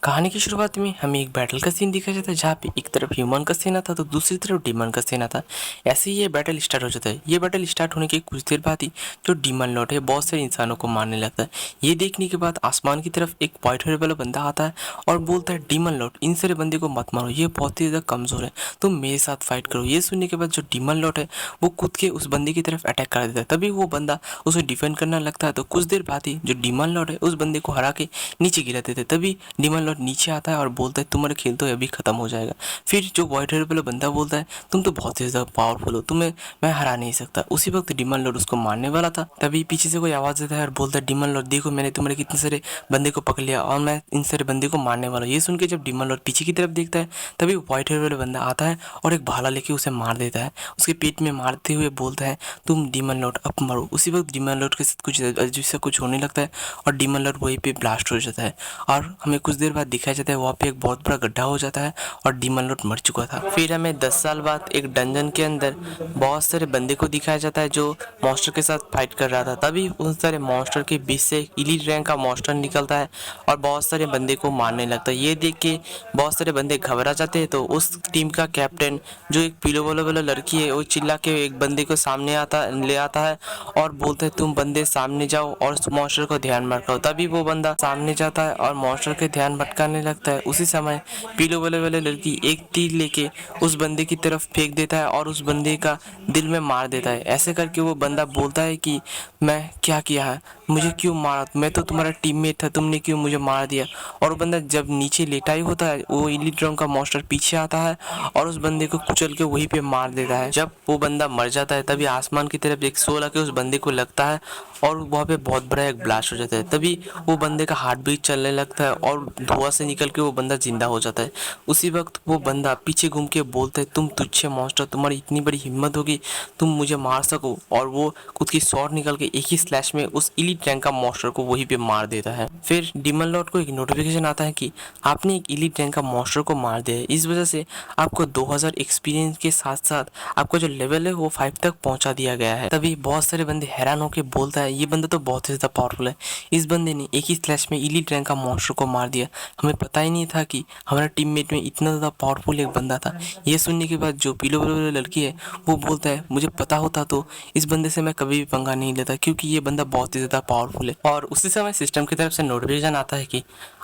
कहानी की शुरुआत में हमें एक बैटल का सीन दिखाया जाता है जहाँ पे एक तरफ ह्यूमन का सेना था तो दूसरी तरफ डीमन का सेना था। ऐसे ही ये बैटल स्टार्ट हो जाता है। ये बैटल स्टार्ट होने के कुछ देर बाद ही जो डीमन लॉर्ड है बहुत सारे इंसानों को मारने लगता है। ये देखने के बाद आसमान की तरफ एक व्हाइट हेयर वाला बंदा आता है और बोलता है, डीमन लॉर्ड इन सारे बंदे को मत मारो, ये बहुत ही ज़्यादा कमज़ोर है, तुम मेरे साथ फाइट करो। ये सुनने के बाद जो डीमन लॉर्ड है वो कूद के उस बंदे की तरफ अटैक कर देता है। तभी वो बंदा उसे डिफेंड करना लगता है तो कुछ देर बाद ही जो डीमन लॉर्ड है उस बंदे को हरा के नीचे गिरा देते। तभी डीमन लॉर्ड नीचे आता है और बोलता है, तुम्हारा खेल तो अभी खत्म हो जाएगा। फिर जो व्हाइट हेयर वाला बंदा बोलता है, तुम तो बहुत ही ज़्यादा पावरफुल हो, तुम्हें मैं हरा नहीं सकता। उसी वक्त डीमन लॉर्ड उसको मारने वाला था। तभी पीछे से कोई आवाज़ देता है और बोलता है, डीमन लॉर्ड देखो, मैंने तुम्हारे कितने सारे बंदे को पकड़ लिया और मैं इन सारे बंदे को मारने वाला हूँ। ये सुन के जब डीमन लॉर्ड पीछे की तरफ देखता है तभी व्हाइट हेयर वाला बंदा आता है और एक भाला लेके उसे मार देता है। उसके पेट में मारते हुए बोलता है, तुम डीमन लॉर्ड अब मरो। उसी वक्त डीमन लॉर्ड के साथ कुछ अजीब सा कुछ होने लगता है और डीमन लॉर्ड वहीं पे ब्लास्ट हो जाता है। और हमें कुछ देर बाद दिखाया जाता है वहाँ पे एक बहुत बड़ा गड्ढा हो जाता है और डीमन लॉर्ड मर चुका था। फिर हमें 10 साल बाद एक डंजन के अंदर बहुत सारे बंदे को दिखाया जाता है जो मॉन्स्टर के साथ फाइट कर रहा था। तभी उन सारे मॉन्स्टर के बीच से एक इलीट रैंक का मॉन्स्टर निकलता है और बहुत सारे बंदे को मारने लगता है। ये देख के बहुत सारे बंदे घबरा जाते हैं तो उस टीम का कैप्टन जो एक पीलो वाला लड़की है वो चिल्ला के एक बंदे को सामने ले आता है और बोलता है, तुम बंदे सामने जाओ और उस मॉन्स्टर को ध्यान भटकाओ। तभी वो बंदा सामने जाता है और मॉन्स्टर के ध्यान भटकाने लगता है। उसी समय पीलो वाले लड़की एक तीर लेके उस बंदे की तरफ फेंक देता है और उस बंदे का दिल में मार देता है। ऐसे करके वो बंदा बोलता है कि मैं क्या किया है, मुझे क्यों मारा, मैं तो तुम्हारा टीममेट था, तुमने क्यों मुझे मार दिया। और वो बंदा जब नीचे लेटा ही होता है वो इलीट रैंक का मॉन्स्टर पीछे आता है और उस बंदे को कुचल के वहीं पे मार देता है। जब वो बंदा मर जाता है तभी आसमान की तरफ एक सोल आके उस बंदे को लगता है और वहाँ पे बहुत बड़ा एक ब्लास्ट हो जाता है। तभी वो बंदे का हार्ट बीट चलने लगता है और धुआं से निकल के वो बंदा जिंदा हो जाता है। उसी वक्त वो बंदा पीछे घूम के बोलता है, तुम तुच्छे मॉन्स्टर, तुम्हारी इतनी बड़ी हिम्मत होगी तुम मुझे मार सको। और वो खुद की स्वॉर्ड निकल के एक ही स्लैश में उस इलीट रैंक का मॉन्स्टर को वहीं पे मार देता है। फिर डीमन लॉर्ड को एक नोटिफिकेशन आता है कि आपने एक इलीट रैंक का मॉन्स्टर को मार दिया है, इस वजह से आपको 2000 एक्सपीरियंस के साथ साथ आपका जो लेवल है वो 5 तक पहुंचा दिया गया है। तभी बहुत सारे बंदे हैरान होकर बोलता है, ये बंदा तो बहुत ही ज्यादा पावरफुल है, इस बंदे ने एक ही स्लैश में इलीट रैंक का मॉन्स्टर को मार दिया, हमें पता ही नहीं था कि हमारा टीममेट में इतना ज़्यादा पावरफुल एक बंदा था। ये सुनने के बाद जो पीलो वाली लड़की है वो बोलता है, मुझे पता होता तो इस बंदे से मैं कभी भी पंगा नहीं लेता क्योंकि ये बंदा बहुत ही ज़्यादा पावरफुल है। और उसी समय सिस्टम की तरफ से नोटिफिकेशन आता है कि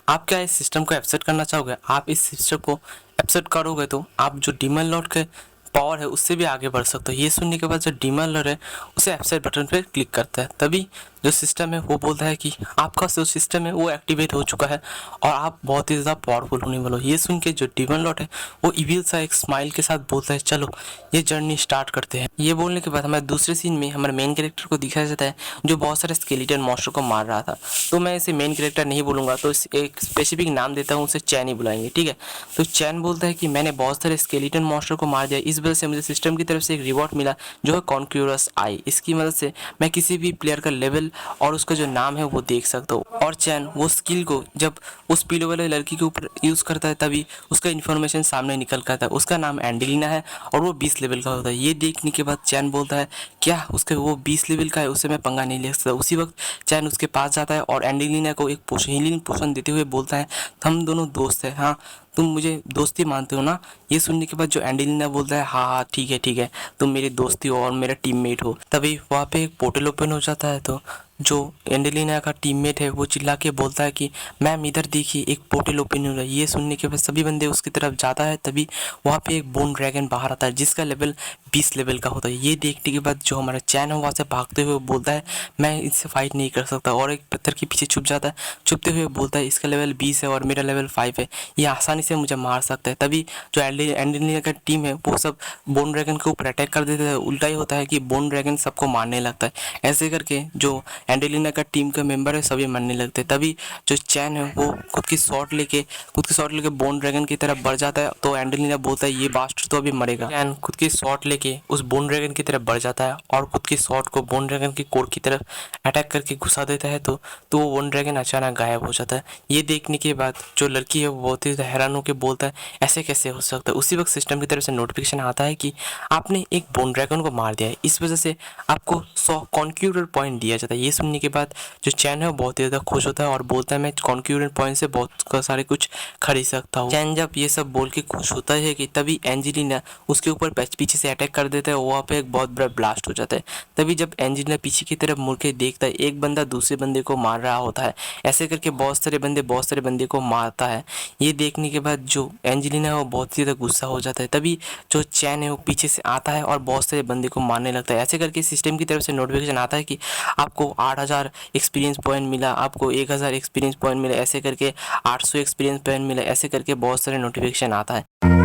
आप क्या इस सिस्टम को एक्सेप्ट करना चाहोगे। आप इस सिस्टम को एक्सेप्ट करोगे तो आप जो डीमन लॉर्ड के पावर है उससे भी आगे बढ़ सकते हो। ये सुनने के बाद जो डीमन लॉर्ड है उसे एक्सेप्ट बटन पे क्लिक करता है। तभी जो सिस्टम है वो बोलता है कि आपका जो सिस्टम है वो एक्टिवेट हो चुका है और आप बहुत ही ज़्यादा पावरफुल होने वाले हो। ये सुन के जो डीमन लॉर्ड है वो इविल सा एक स्माइल के साथ बोलता है, चलो ये जर्नी स्टार्ट करते हैं। ये बोलने के बाद हमारे दूसरे सीन में हमारे मेन कैरेक्टर को दिखाया जाता है जो बहुत सारे स्केलेटन मॉन्स्टर को मार रहा था। तो मैं इसे मेन कैरेक्टर नहीं बोलूँगा, तो एक स्पेसिफिक नाम देता हूँ, उसे चैन ही बुलाएंगे, ठीक है। तो चैन बोलता है कि मैंने बहुत सारे स्केलेटन मॉन्स्टर को मार दिया, इस वजह से मुझे सिस्टम की तरफ से एक रिवॉर्ड मिला जो है कॉन्क्यूरस आई। इसकी मदद से मैं किसी भी प्लेयर का लेवल और उसका जो नाम है वो देख सकता हूँ। और चैन वो स्किल को जब उस पीलो वाले लड़की के ऊपर यूज़ करता है तभी उसका इन्फॉर्मेशन सामने निकल कर आता है। उसका नाम एंडेलिना है और वो 20 लेवल का होता है। ये देखने के बाद चैन बोलता है, क्या उसके वो 20 लेवल का है, उससे मैं पंगा नहीं ले सकता। उसी वक्त चैन उसके पास जाता है और एंडेलिना को एक हीलिंग पोशन देते हुए बोलता है, हम दोनों दोस्त हैं, हाँ तुम मुझे दोस्ती मानते हो ना। ये सुनने के बाद जो एंडेलिना बोलता है, हाँ हाँ ठीक है, तुम मेरी दोस्ती हो और मेरा टीममेट हो। तभी वहाँ पे एक पोर्टल ओपन हो जाता है तो जो एंडेलिना का टीममेट है वो चिल्ला के बोलता है कि मैम इधर देखिए एक पोर्टल ओपन हो रहा है। ये सुनने के बाद सभी बंदे उसकी तरफ जाता है। तभी वहाँ पे एक बोन ड्रैगन बाहर आता है जिसका लेवल 20 लेवल का होता है। ये देखने के बाद जो हमारा चैन है वहाँ से भागते हुए बोलता है, मैं इससे फाइट नहीं कर सकता, और एक पत्थर के पीछे छुप जाता है। छुपते हुए बोलता है, इसका लेवल 20 है और मेरा लेवल 5 है, ये आसानी से मुझे मार सकता है। तभी जो एंडेलिना का टीम है वो सब बोन ड्रैगन के ऊपर अटैक कर देता है। उल्टा ही होता है कि बोन ड्रैगन सबको मारने लगता है। ऐसे करके जो एंडेलिना का टीम के मेंबर है सभी मरने लगते हैं। तभी जो चैन है वो खुद की शॉट लेके बोन ड्रैगन की तरफ बढ़ जाता है। तो एंडेलिना बोलता है, ये बास्टर तो अभी मरेगा। चैन खुद की शॉट लेके लेके उस बोन ड्रैगन की तरफ बढ़ जाता है और खुद की शॉट को बोन ड्रैगन की कोर की तरफ अटैक करके घुसा देता है तो वो बोन ड्रैगन अचानक गायब हो जाता है। ये देखने के बाद जो लड़की है वो बहुत ही हैरान होकर बोलता है ऐसे कैसे हो सकता है। उसी वक्त सिस्टम की तरफ से नोटिफिकेशन आता है कि आपने एक बोन ड्रैगन को मार दिया है, इस वजह से आपको 100 कॉन्क्यूरेंट पॉइंट दिया जाता है। ये सुनने के बाद जो चैन है वो बहुत ही ज़्यादा खुश होता है और बोलता है मैं कॉन्क्यूरेंट पॉइंट से बहुत सारे कुछ खरीद सकता हूँ। चैन जब ये सब बोल के खुश होता है कि तभी एंजेलिना उसके ऊपर पीछे से अटैक कर देता है। वहाँ पे एक बहुत बड़ा ब्लास्ट हो जाता है। तभी जब एंजेलिना पीछे की तरफ मुड़ के देखता है एक बंदा दूसरे बंदे को मार रहा होता है। ऐसे करके बहुत सारे बंदे को मारता है। ये देखने के बाद जो एंजेलिना है वो बहुत ही ज़्यादा गुस्सा हो जाता है। तभी जो चैन है वो पीछे से आता है और बहुत सारे बंदे को मारने लगता है। ऐसे करके सिस्टम की तरफ से नोटिफिकेशन आता है कि आपको 8000 एक्सपीरियंस पॉइंट मिला, आपको 1000 एक्सपीरियंस पॉइंट मिला, ऐसे करके 800 एक्सपीरियंस पॉइंट मिला, ऐसे करके बहुत सारे नोटिफिकेशन आता है।